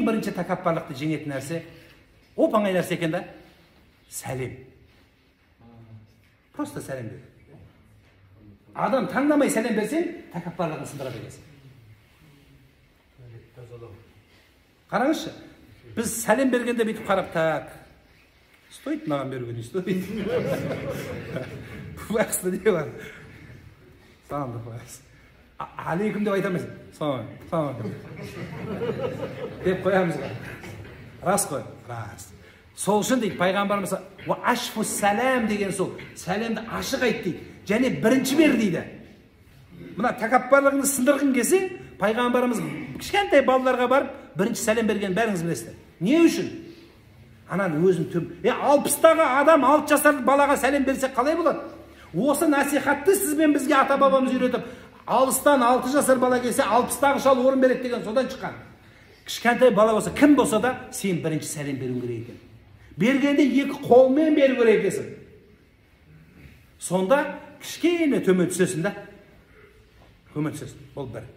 ең бірінші тәкаппарлықты жеңетін нәрсе, оп оңай нәрсе екен да, сәлем. Просто сәлем бер. Адам таңдамай сәлем берсең, тәкаппарлығын сындырады екенсің. Қараңызшы, біз сәлем бергенде бүйтіп қарап, так, стоит маған беруге, не стоит? Бұл ақысты не бар? Саламды қоясың. Алейкум деп айтамайсың. Салам. Деп қоямыз ғой. Рас қой? Рас. Сол үшін дейді, пайғамбарымыз ашфу сәлем деген сол, сәлемді ашық айт дейді, және бірінші бер дейді. Мына тәкаппарлығыңды сындырғың келсе, пайғамбарымыз кішкентай балаларға барып, бірінші сәлем берген бәріңіз білесіздер. Не үшін? Анан өзін төм. 60-тағы адам 6 жасар балаға сәлем берсе қалай болады? Осы насихатты сізбен бізге ата-бабамыз үйретіп, 60-тан 6 жасар бала келсе, 60-тағы шал орын береді деген содан шыққан. Кішкентай бала болса, кім болса да, сен бірінші сәлем беруің керек екен. Бергенде екі қолмен беру керек екенсің. Сонда кішкене төмен түсесің да. Төмен түсесің. Ол бір.